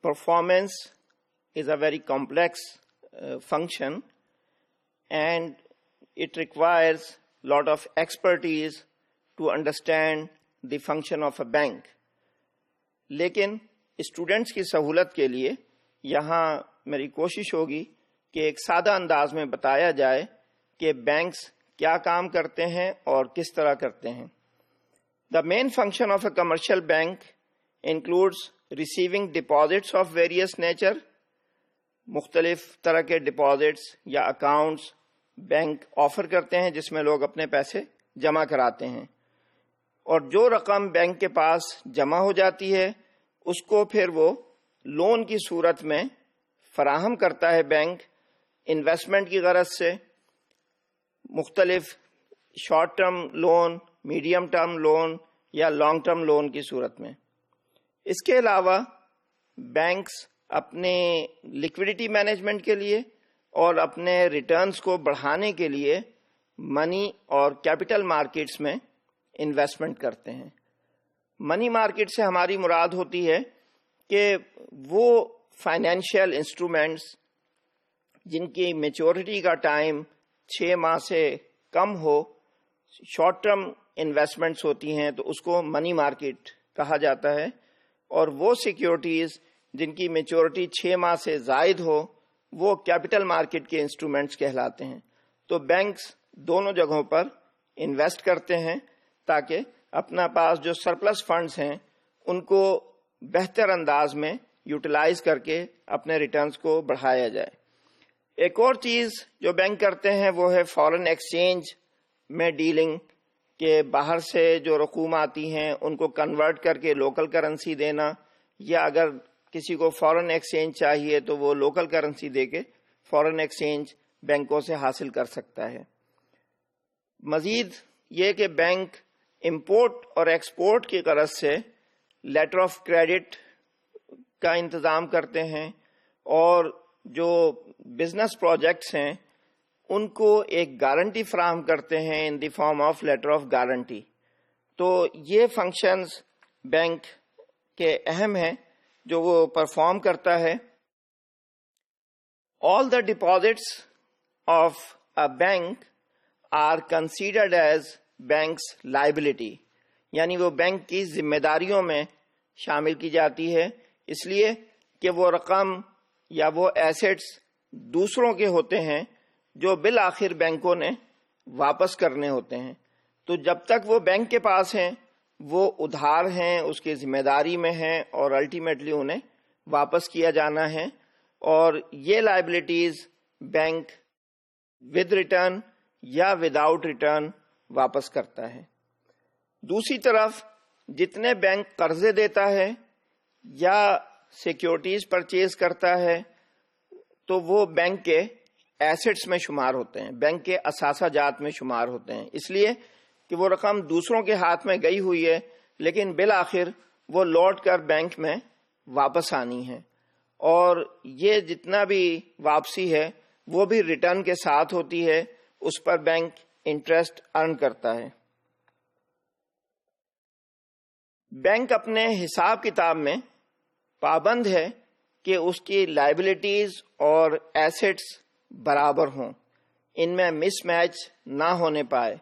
performance is a very complex function, and it requires a lot of expertise to understand the function of a bank. لیکن students کی سہولت کے لیے یہاں میری کوشش ہوگی کہ ایک سادہ انداز میں بتایا جائے کہ بینکس کیا کام کرتے ہیں اور کس طرح کرتے ہیں. The main function of a commercial bank includes receiving deposits of various nature. مختلف طرح کے ڈپازٹس یا اکاؤنٹس بینک آفر کرتے ہیں جس میں لوگ اپنے پیسے جمع کراتے ہیں، اور جو رقم بینک کے پاس جمع ہو جاتی ہے اس کو پھر وہ لون کی صورت میں فراہم کرتا ہے بینک انویسٹمنٹ کی غرض سے. مختلف short term loan, medium term loan یا لانگ ٹرم لون کی صورت میں. اس کے علاوہ بینکس اپنے لیکوڈیٹی مینجمنٹ کے لیے اور اپنے ریٹرنز کو بڑھانے کے لیے منی اور کیپٹل مارکیٹس میں انویسٹمنٹ کرتے ہیں. منی مارکیٹ سے ہماری مراد ہوتی ہے کہ وہ فائنینشیل انسٹرومنٹس جن کی میچورٹی کا ٹائم 6 ماہ سے کم ہو، شارٹ ٹرم انویسٹمنٹس ہوتی ہیں تو اس کو منی مارکیٹ کہا جاتا ہے، اور وہ سیکیورٹیز جن کی میچورٹی 6 ماہ سے زائد ہو وہ کیپٹل مارکیٹ کے انسٹرومنٹس کہلاتے ہیں. تو بینکس دونوں جگہوں پر انویسٹ کرتے ہیں تاکہ اپنا پاس جو سرپلس فنڈز ہیں ان کو بہتر انداز میں یوٹیلائز کر کے اپنے ریٹرنز کو بڑھایا جائے. ایک اور چیز جو بینک کرتے ہیں وہ ہے فارن ایکسچینج میں ڈیلنگ، کہ باہر سے جو رقوم آتی ہیں ان کو کنورٹ کر کے لوکل کرنسی دینا، یا اگر کسی کو فارن ایکسچینج چاہیے تو وہ لوکل کرنسی دے کے فارن ایکسچینج بینکوں سے حاصل کر سکتا ہے. مزید یہ کہ بینک امپورٹ اور ایکسپورٹ کی غرض سے لیٹر آف کریڈٹ کا انتظام کرتے ہیں، اور جو بزنس پروجیکٹس ہیں ان کو ایک گارنٹی فراہم کرتے ہیں in the form of letter of guarantee. تو یہ فنکشنز بینک کے اہم ہیں جو وہ پرفارم کرتا ہے. All the deposits of a bank are considered as bank's liability, یعنی وہ بینک کی ذمہ داریوں میں شامل کی جاتی ہے، اس لیے کہ وہ رقم یا وہ ایسٹس دوسروں کے ہوتے ہیں جو بالآخر بینکوں نے واپس کرنے ہوتے ہیں. تو جب تک وہ بینک کے پاس ہیں وہ ادھار ہیں، اس کی ذمہ داری میں ہیں، اور الٹیمیٹلی انہیں واپس کیا جانا ہے. اور یہ لائبلٹیز بینک ود ریٹرن یا وداؤٹ ریٹرن واپس کرتا ہے. دوسری طرف جتنے بینک قرضے دیتا ہے یا سیکیورٹیز پرچیز کرتا ہے تو وہ بینک کے ایسٹس میں شمار ہوتے ہیں، بینک کے اثاثہ جات میں شمار ہوتے ہیں، اس لیے کہ وہ رقم دوسروں کے ہاتھ میں گئی ہوئی ہے لیکن بالآخر وہ لوٹ کر بینک میں واپس آنی ہے. اور یہ جتنا بھی واپسی ہے وہ بھی ریٹرن کے ساتھ ہوتی ہے، اس پر بینک انٹرسٹ ارن کرتا ہے. بینک اپنے حساب کتاب میں پابند ہے کہ اس کی لائبلٹیز اور ایسٹس برابر ہوں، ان میں مس میچ نہ ہونے پائے.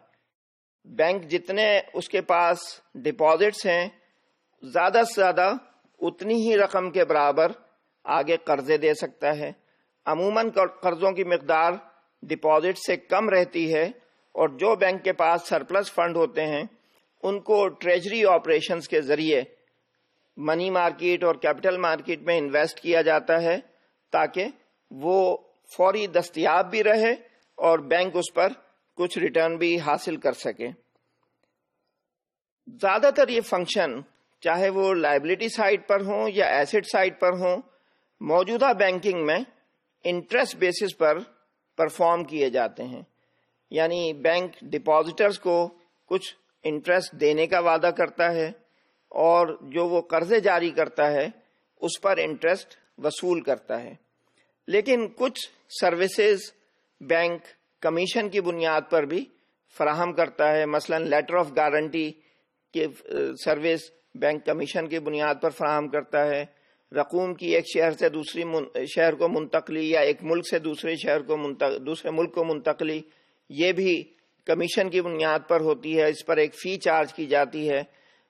بینک جتنے اس کے پاس ڈپازٹس ہیں زیادہ سے زیادہ اتنی ہی رقم کے برابر آگے قرضے دے سکتا ہے. عموماً قرضوں کی مقدار ڈپازٹ سے کم رہتی ہے، اور جو بینک کے پاس سرپلس فنڈ ہوتے ہیں ان کو ٹریجری آپریشنز کے ذریعے منی مارکیٹ اور کیپٹل مارکیٹ میں انویسٹ کیا جاتا ہے تاکہ وہ فوری دستیاب بھی رہے اور بینک اس پر کچھ ریٹرن بھی حاصل کر سکے. زیادہ تر یہ فنکشن چاہے وہ لائبلٹی سائڈ پر ہوں یا ایسٹ سائڈ پر ہوں موجودہ بینکنگ میں انٹرسٹ بیسس پر پرفارم کیے جاتے ہیں. یعنی بینک ڈپازیٹرز کو کچھ انٹرسٹ دینے کا وعدہ کرتا ہے اور جو وہ قرضے جاری کرتا ہے اس پر انٹرسٹ وصول کرتا ہے. لیکن کچھ سروسز بینک کمیشن کی بنیاد پر بھی فراہم کرتا ہے. مثلا لیٹر آف گارنٹی کی سروس بینک کمیشن کی بنیاد پر فراہم کرتا ہے. رقوم کی ایک شہر سے دوسری شہر کو منتقلی یا ایک ملک سے دوسرے شہر کو دوسرے ملک کو منتقلی، یہ بھی کمیشن کی بنیاد پر ہوتی ہے. اس پر ایک فی چارج کی جاتی ہے.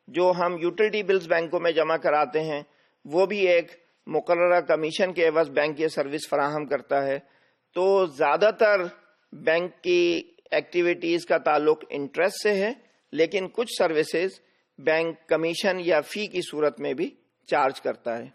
جو ہم یوٹیلٹی بلز بینکوں میں جمع کراتے ہیں وہ بھی ایک مقررہ کمیشن کے عوض بینک یہ سروس فراہم کرتا ہے. تو زیادہ تر بینک کی ایکٹیویٹیز کا تعلق انٹرسٹ سے ہے، لیکن کچھ سروسز بینک کمیشن یا فی کی صورت میں بھی چارج کرتا ہے.